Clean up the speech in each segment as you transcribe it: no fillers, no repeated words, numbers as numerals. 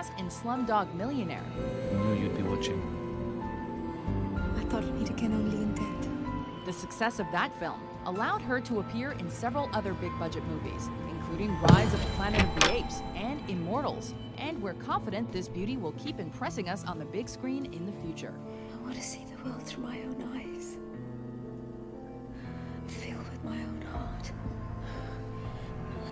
cast in Slumdog Millionaire. I knew you'd be watching. I thought we'd meet again only in death. The success of that film allowed her to appear in several other big-budget movies, including Rise of the Planet of the Apes and Immortals, and we're confident this beauty will keep impressing us on the big screen in the future. I want to see the world through my own eyes. Feel with my own heart.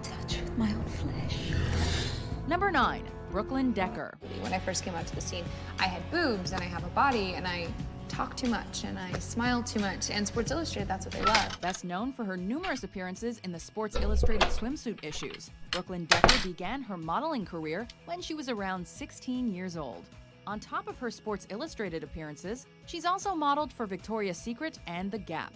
Touch with my own flesh. Number 9. Brooklyn Decker. When I first came onto the scene, I had boobs and I have a body and I talk too much and I smile too much, and Sports Illustrated, that's what they love. Best known for her numerous appearances in the Sports Illustrated swimsuit issues, Brooklyn Decker began her modeling career when she was around 16 years old. On top of her Sports Illustrated appearances, she's also modeled for Victoria's Secret and The Gap.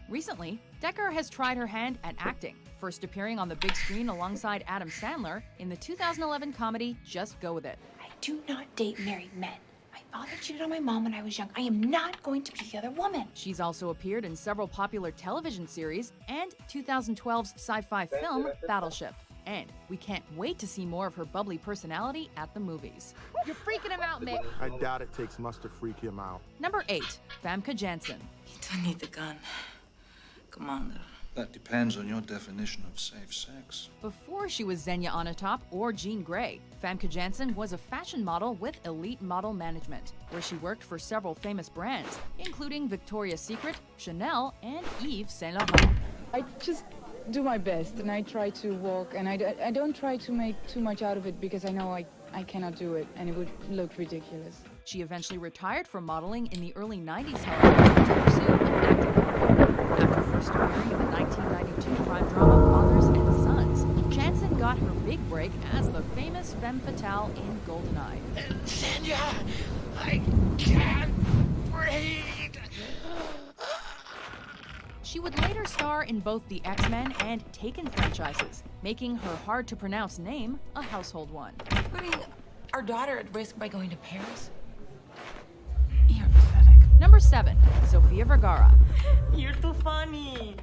Recently, Decker has tried her hand at acting, first appearing on the big screen alongside Adam Sandler in the 2011 comedy Just Go With It. I do not date married men. My father cheated on my mom when I was young. I am not going to be the other woman. She's also appeared in several popular television series and 2012's sci-fi film Battleship. And we can't wait to see more of her bubbly personality at the movies. You're freaking him out, Mick. I doubt it takes much to freak him out. Number 8. Famke Janssen. You don't need the gun, Commander. That depends on your definition of safe sex. Before she was Xenia Onatopp or Jean Grey, Famke Janssen was a fashion model with Elite Model Management, where she worked for several famous brands, including Victoria's Secret, Chanel, and Yves Saint Laurent. I just do my best, and I try to walk, and I don't try to make too much out of it because I know I cannot do it, and it would look ridiculous. She eventually retired from modeling in the early 90s, however, to pursue an acting career. After first appearing in the 1992 crime drama Fathers and Sons, Janssen got her big break as the famous femme fatale in GoldenEye. Xenia, I can't breathe. She would later star in both the X-Men and Taken franchises, making her hard-to-pronounce name a household one. Putting our daughter at risk by going to Paris? You're pathetic. Number 7. Sofia Vergara. You're too funny.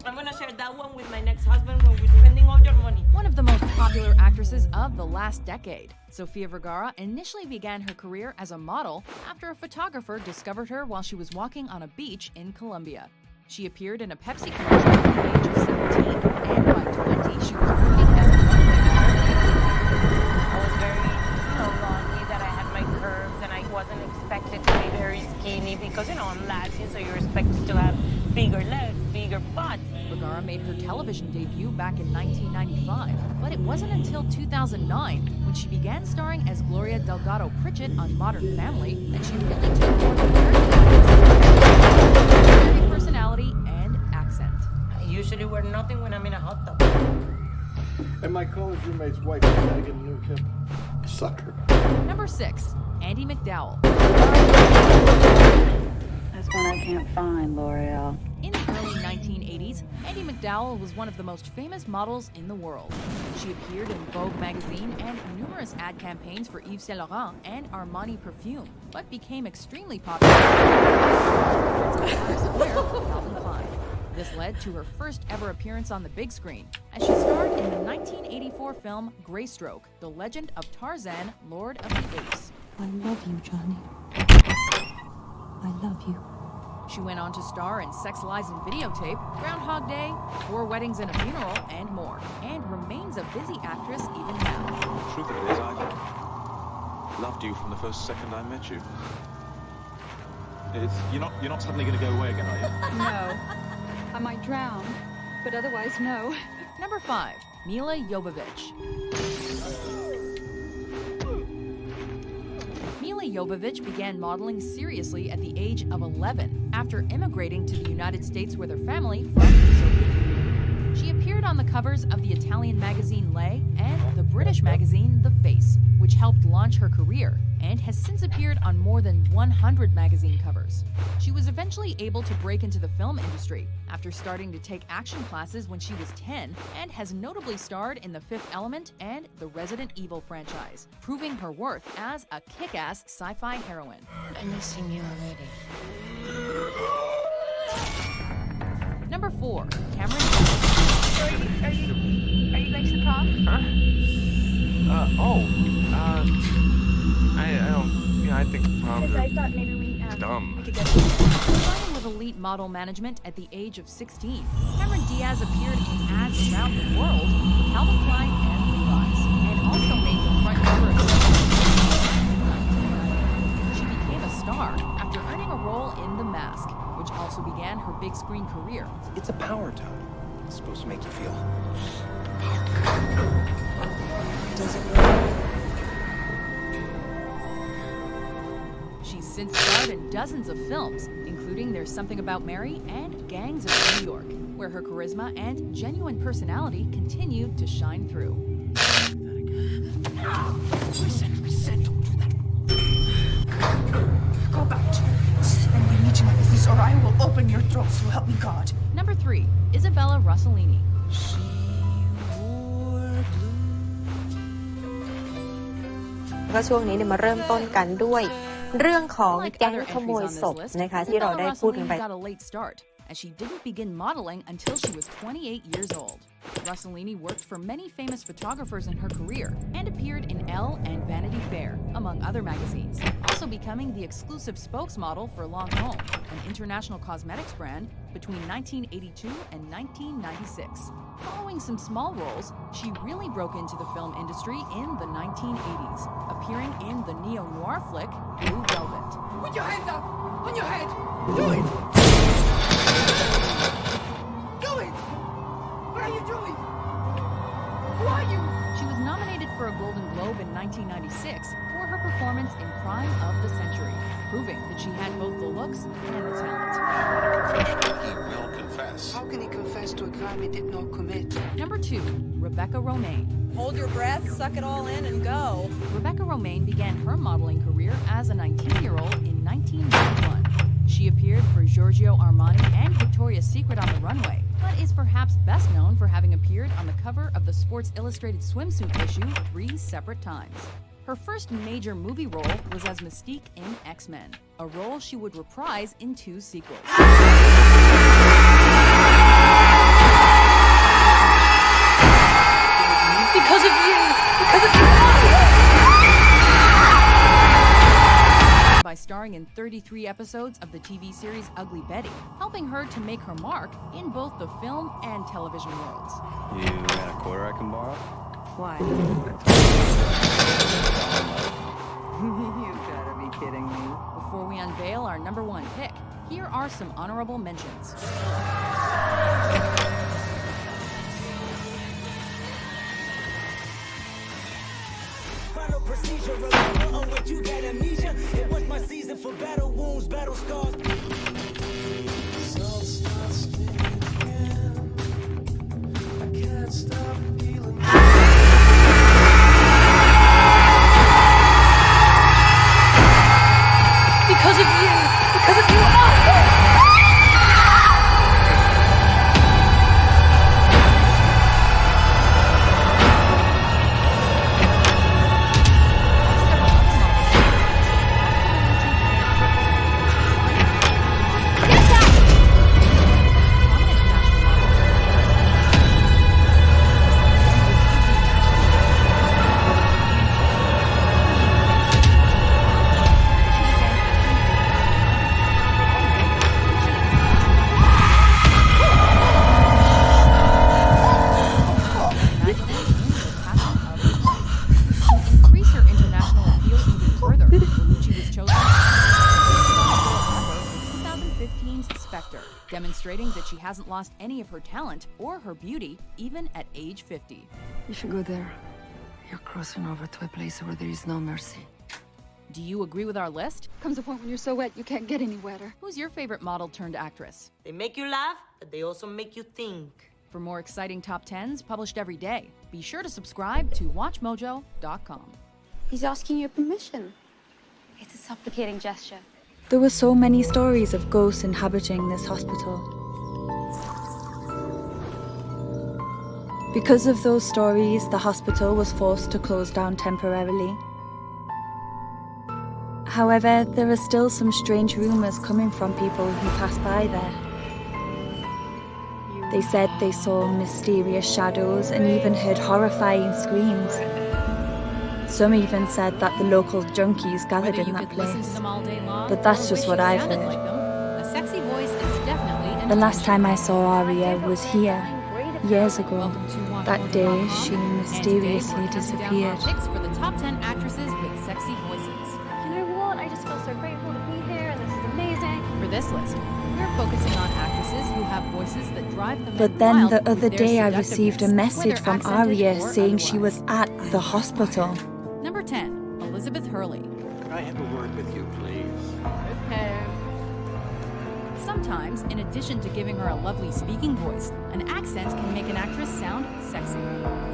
I'm gonna share that one with my next husband when we're spending all your money. One of the most popular actresses of the last decade, Sofia Vergara initially began her career as a model after a photographer discovered her while she was walking on a beach in Colombia. She appeared in a Pepsi commercial at the age of 17, and by 20, she was working as a runway I was very, lucky that I had my curves and I wasn't expected to be very skinny because, I'm Latin, so you're expected to have bigger legs, bigger butts. Vergara made her television debut back in 1995, but it wasn't until 2009 when she began starring as Gloria Delgado Pritchett on Modern Family that she really took more than 30 personality and accent. I usually wear nothing when I'm in a hot tub. And my college roommate's wife gotta get a new hip. Sucker. Number 6. Andie MacDowell. That's one I can't find, L'Oreal. In the early 1980s, Andie MacDowell was one of the most famous models in the world. She appeared in Vogue magazine and numerous ad campaigns for Yves Saint Laurent and Armani perfume, but became extremely popular with Calvin Klein. This led to her first ever appearance on the big screen, as she starred in the 1984 film Greystroke, The Legend of Tarzan, Lord of the Apes. I love you, Johnny. I love you. She went on to star in Sex, Lies, and Videotape, Groundhog Day, 4 Weddings and a Funeral, and more, and remains a busy actress even now. The truth of it is, I loved you from the first second I met you. You're not suddenly going to go away again, are you? No. I might drown, but otherwise, no. Number 5. Milla Jovovich. Milla Jovovich began modeling seriously at the age of 11 after immigrating to the United States with her family from the Soviet Union. She appeared on the covers of the Italian magazine Lei and the British magazine The Face, which helped launch her career, and has since appeared on more than 100 magazine covers. She was eventually able to break into the film industry after starting to take action classes when she was 10, and has notably starred in The Fifth Element and the Resident Evil franchise, proving her worth as a kick-ass sci-fi heroine. I'm missing you already. Number 4. Cameron Are you going to the prom? Huh? I think moms are dumb. Starting with elite model management at the age of 16, Cameron Diaz appeared in ads around the world for Calvin Klein and Levi's, and also made the front cover of She became a star after earning a role in The Mask, which also began her big screen career. It's a power tone. It's supposed to make you feel Does it work? She's since starred in dozens of films, including There's Something About Mary and Gangs of New York, where her charisma and genuine personality continued to shine through. Listen, don't do that. Go back to and leave me to my business, or I will open your throat, so help me God. Number 3, Isabella Rossellini. ก็ช่วงนี้เนี่ยมาเริ่มต้นกันด้วยเรื่องของแก๊งขโมยศพนะคะที่เราได้พูดกันไป got a late start, as she didn't begin modeling until she was 28 years old. Rossellini worked for many famous photographers in her career and appeared in Elle and Vanity Fair, among other magazines, also becoming the exclusive spokesmodel for Lancôme, an international cosmetics brand, between 1982 and 1996. Following some small roles, she really broke into the film industry in the 1980s, appearing in the neo-noir flick Blue Velvet. Put your hands up! On your head! Do it! Do it! What are you doing? Who are you? She was nominated for a Golden Globe in 1996 for her performance in Crime of the Century, proving that she had both the looks and the talent. He will confess. How can he confess to a crime he did not commit? Number 2, Rebecca Romaine. Hold your breath, suck it all in, and go. Rebecca Romaine began her modeling career as a 19-year-old in 1991. She appeared for Giorgio Armani and Victoria's Secret on the runway, but is perhaps best known for having appeared on the cover of the Sports Illustrated swimsuit issue 3 separate times. Her first major movie role was as Mystique in X-Men, a role she would reprise in 2 sequels. Because of you! Because of you! By starring in 33 episodes of the TV series Ugly Betty, helping her to make her mark in both the film and television worlds. You got a quarter I can borrow? Why? You gotta be kidding me. Before we unveil our number 1 pick, here are some honorable mentions. Final procedure, remember on what you got amnesia. It was my season for battle wounds, battle scars. I can't stop feeling. Because of you! Because of you! demonstrating that she hasn't lost any of her talent or her beauty, even at age 50. You should go there. You're crossing over to a place where there is no mercy. Do you agree with our list? Comes a point when you're so wet you can't get any wetter. Who's your favorite model turned actress? They make you laugh, but they also make you think. For more exciting top 10s published every day, be sure to subscribe to WatchMojo.com. He's asking your permission. It's a supplicating gesture. There were so many stories of ghosts inhabiting this hospital. Because of those stories, the hospital was forced to close down temporarily. However, there are still some strange rumours coming from people who pass by there. They said they saw mysterious shadows and even heard horrifying screams. Some even said that the local junkies gathered in that place. But that's just what I've heard. A sexy voice is definitely The last time I saw Araya was here, years ago. That day, she mysteriously disappeared. Picks for the top 10 actresses with sexy voices. You know what? I just feel so grateful to be here, and this is amazing. For this list, we're focusing on actresses who have voices that drive them But then wild the with other their day I seductiveness, received a message whether from accented Araya or saying she otherwise. was at the hospital. Number 10, Elizabeth Hurley. Could I have a word with you, please? Okay. Sometimes, in addition to giving her a lovely speaking voice, an accent can make an actress sound sexy.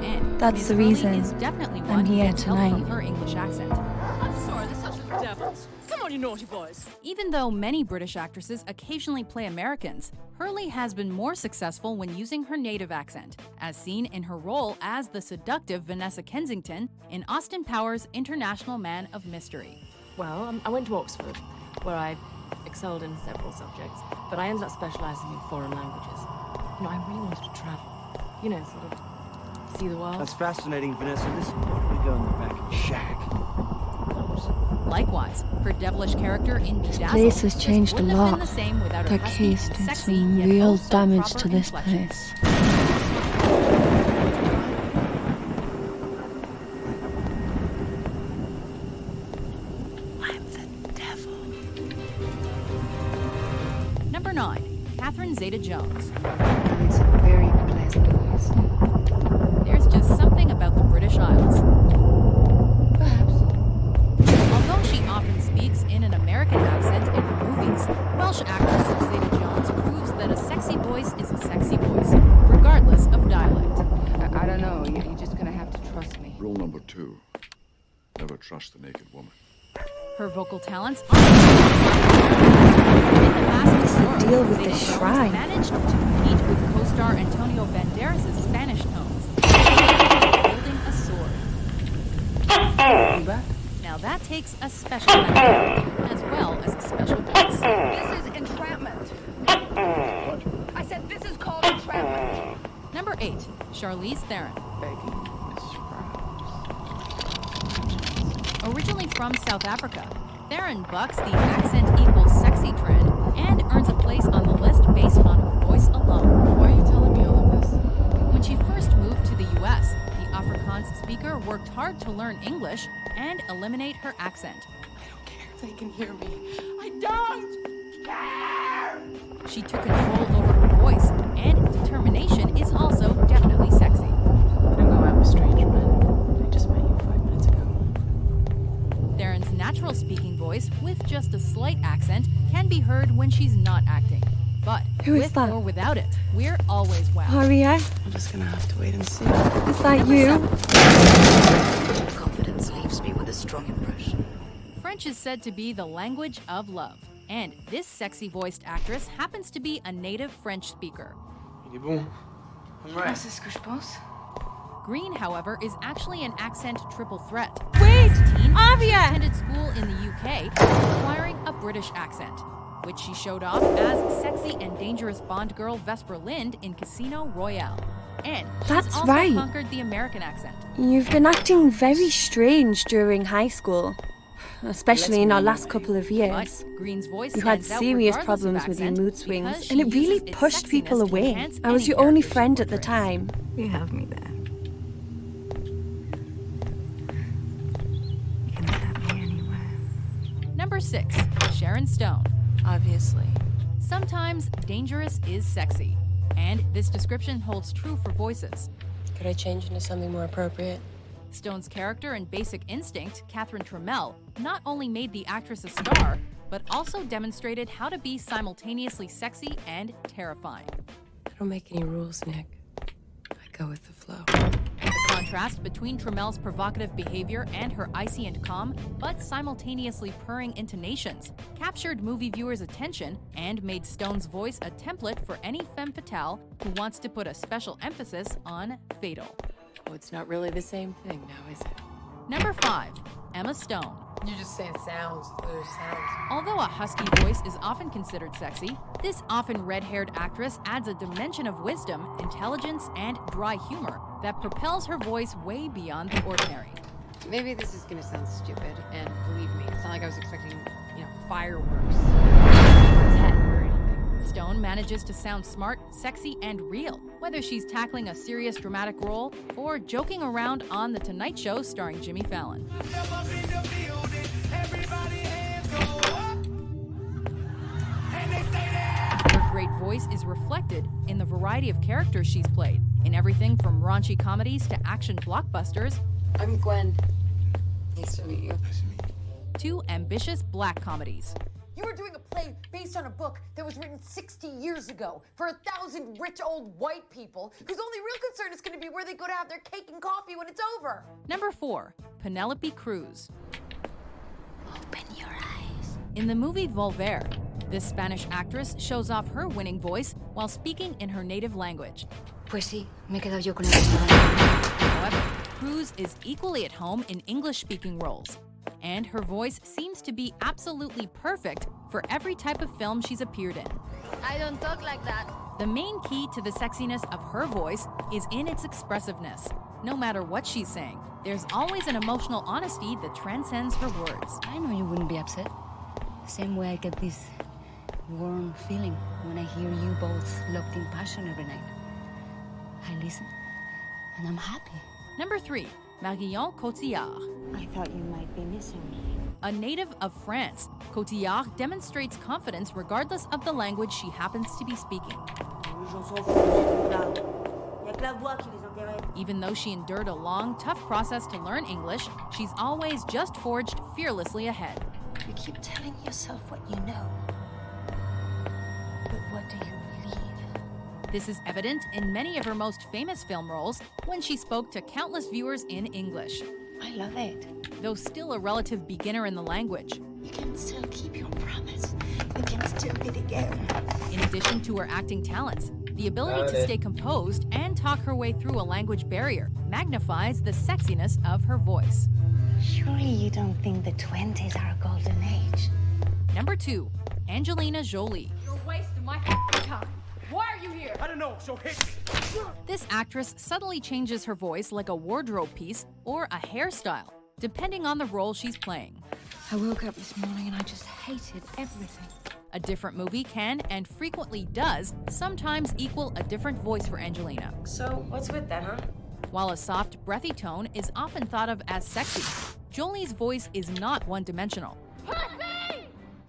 And That's Ms. the Hurley reason is definitely I'm one who here gets help from tonight. her English accent. I'm sorry, this house is devils. Come on, you naughty boys. Even though many British actresses occasionally play Americans, Hurley has been more successful when using her native accent, as seen in her role as the seductive Vanessa Kensington in Austin Powers' International Man of Mystery. Well, I went to Oxford, where I excelled in several subjects, but I ended up specializing in foreign languages. You know, I really wanted to travel. You know, sort of see the world. That's fascinating, Vanessa. Listen, why don't we go in the back and shack? Likewise, her devilish character in Bedazzled Place has changed a wouldn't have been lot. the same without her That husky case and did sexy, some yet real also damage proper to this inflection. place. I'm the devil. Number 9, Catherine Zeta-Jones. It's a very pleasant voice. There's just something about the British Isles. Perhaps. Although she often speaks in an American accent in her movies, Welsh actress Zeta-Jones proves that a sexy voice is a sexy voice, regardless of dialect. I don't know. You're just gonna have to trust me. Rule number 2. Never trust the naked woman. Her vocal talents What's the deal with the shrine? managed to compete with co-star Antonio Banderas' Spanish tones, wielding a sword. Now that takes a special talent, as well as a special voice. This is entrapment. I said this is called entrapment. Number 8, Charlize Theron. Originally from South Africa, Theron bucks the accent equals sexy trend and earns a place on the list based on her voice alone. Why are you telling me all of this? When she first moved to the US, the Afrikaans speaker worked hard to learn English and eliminate her accent. They can hear me. I don't care! She took control over her voice, and determination is also definitely sexy. I don't go out with strange men. I just met you 5 minutes ago. Theron's natural speaking voice, with just a slight accent, can be heard when she's not acting. But Who is with that? or without it, we're always wowed. Araya? I'm just gonna have to wait and see. Is that you? Confidence leaves me with a strong impression. French is said to be the language of love, and this sexy-voiced actress happens to be a native French speaker. Il est bon. I'm right. C'est ce que je pense. Green, however, is actually an accent triple threat. Wait! Araya! She Araya! attended school in the UK, acquiring a British accent, which she showed off as sexy and dangerous Bond girl Vesper Lind in Casino Royale. And she's That's also right. conquered the American accent. You've been acting very strange during high school, especially in our last couple of years. But Green's voice You had stands out serious regardless of problems with your accent mood because swings, she and it really uses its pushed people sexiness to away. enhance I was any your only character she friend at the portrays. time. You have me there. You can have me anywhere. Number 6, Sharon Stone. Obviously. Sometimes dangerous is sexy, and this description holds true for voices. Could I change into something more appropriate? Stone's character in Basic Instinct, Catherine Trammell, not only made the actress a star, but also demonstrated how to be simultaneously sexy and terrifying. I don't make any rules, Nick. I go with the flow. The contrast between Trammell's provocative behavior and her icy and calm, but simultaneously purring intonations, captured movie viewers' attention and made Stone's voice a template for any femme fatale who wants to put a special emphasis on fatal. Oh, it's not really the same thing now, is it? Number 5, Emma Stone. You're just saying sounds. There's sounds. Although a husky voice is often considered sexy, this often red-haired actress adds a dimension of wisdom, intelligence, and dry humor that propels her voice way beyond the ordinary. Maybe this is gonna sound stupid, and believe me, it's not like I was expecting, fireworks on his head or anything. Stone manages to sound smart, sexy, and real, whether she's tackling a serious dramatic role or joking around on The Tonight Show starring Jimmy Fallon. Her great voice is reflected in the variety of characters she's played, in everything from raunchy comedies to action blockbusters. I'm Gwen. Nice to meet you. To ambitious black comedies. You were doing a play based on a book that was written 60 years ago for 1,000 rich old white people whose only real concern is going to be where they go to have their cake and coffee when it's over. Number 4, Penelope Cruz. Open your eyes. In the movie Volver, this Spanish actress shows off her winning voice while speaking in her native language. Pues sí, me he quedado yo con el However, Cruz is equally at home in English-speaking roles, and her voice seems to be absolutely perfect for every type of film she's appeared in. I don't talk like that. The main key to the sexiness of her voice is in its expressiveness. No matter what she's saying, there's always an emotional honesty that transcends her words. I know you wouldn't be upset. Same way I get this warm feeling when I hear you both locked in passion every night. I listen, and I'm happy. Number 3, Marion Cotillard. I thought you might be missing me. A native of France, Cotillard demonstrates confidence regardless of the language she happens to be speaking. Even though she endured a long, tough process to learn English, she's always just forged fearlessly ahead. You keep telling yourself what you know. But what do you believe? This is evident in many of her most famous film roles when she spoke to countless viewers in English. I love it. Though still a relative beginner in the language. You can still keep your promise. You can still be together. In addition to her acting talents, the ability to stay composed and talk her way through a language barrier magnifies the sexiness of her voice. Surely you don't think the 20s are a golden age? Number 2, Angelina Jolie. You're wasting my time. Why are you here? I don't know, so hit me. This actress subtly changes her voice like a wardrobe piece or a hairstyle, depending on the role she's playing. I woke up this morning and I just hated everything. A different movie can, and frequently does, sometimes equal a different voice for Angelina. So, what's with that, huh? While a soft, breathy tone is often thought of as sexy, Jolie's voice is not one-dimensional.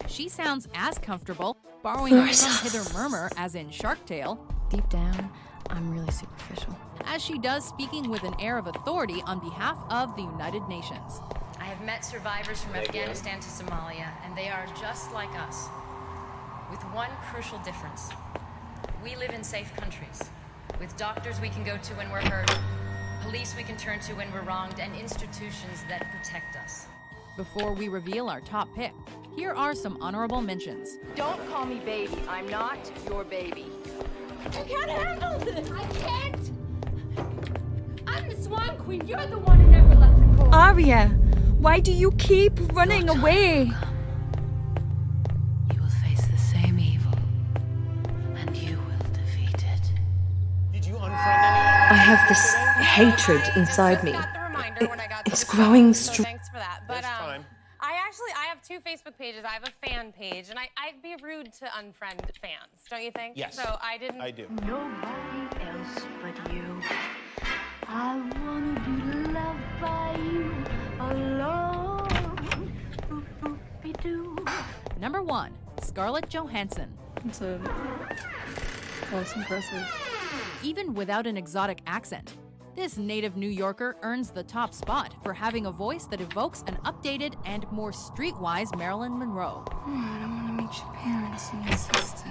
She sounds as comfortable, borrowing a hither murmur as in Shark Tale. Deep down, I'm really superficial. As she does speaking with an air of authority on behalf of the United Nations. I have met survivors from Afghanistan to Somalia, and they are just like us, with one crucial difference. We live in safe countries, with doctors we can go to when we're hurt, police we can turn to when we're wronged, and institutions that protect us. Before we reveal our top pick, here are some honorable mentions. Don't call me baby. I'm not your baby. I can't handle this. I can't. I'm the Swan Queen. You're the one who never left the court. Arya, why do you keep running away? You will face the same evil, and you will defeat it. Did you unfriend anyone? I have this hatred inside me. It's growing so thanks for that. But I have 2 Facebook pages. I have a fan page, and I'd be rude to unfriend fans, don't you think? Yes. So I didn't. I do. Nobody else but you. I wanna be loved by you alone. Number 1, Scarlett Johansson. That's impressive. Even without an exotic accent, this native New Yorker earns the top spot for having a voice that evokes an updated and more streetwise Marilyn Monroe. I don't want to meet your parents and your sister.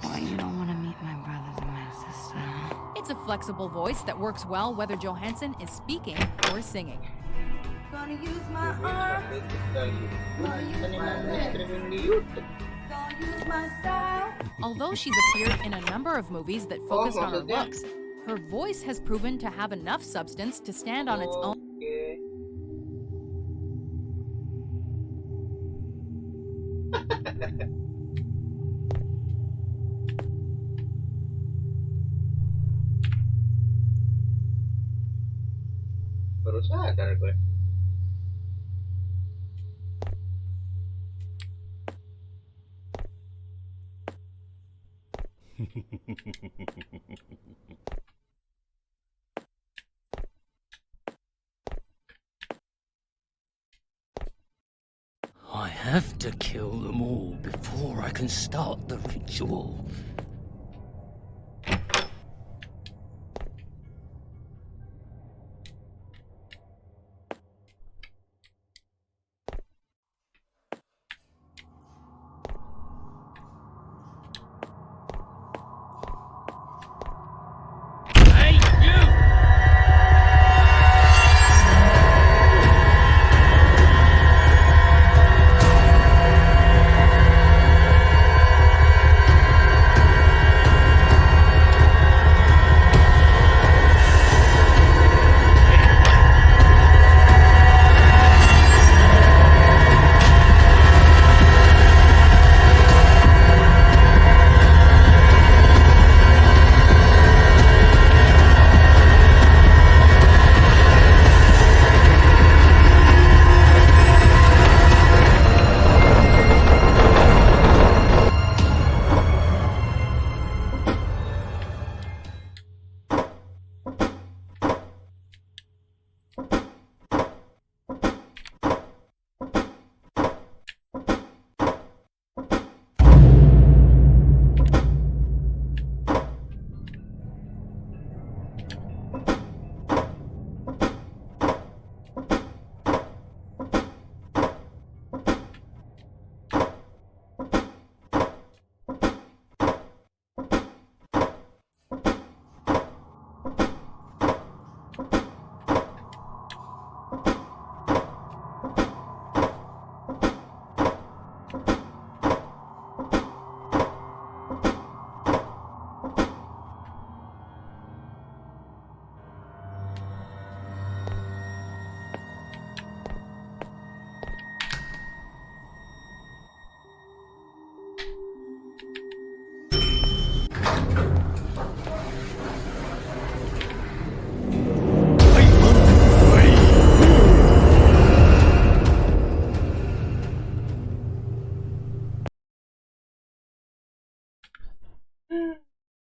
Why you don't want to meet my brothers and my sister? It's a flexible voice that works well whether Johansson is speaking or singing. Gonna use my arm. Gonna use my leg. Gonna use my style. Although she's appeared in a number of movies that focused on her looks, her voice has proven to have enough substance to stand on its own. Baru sadar gue. I have to kill them all before I can start the ritual.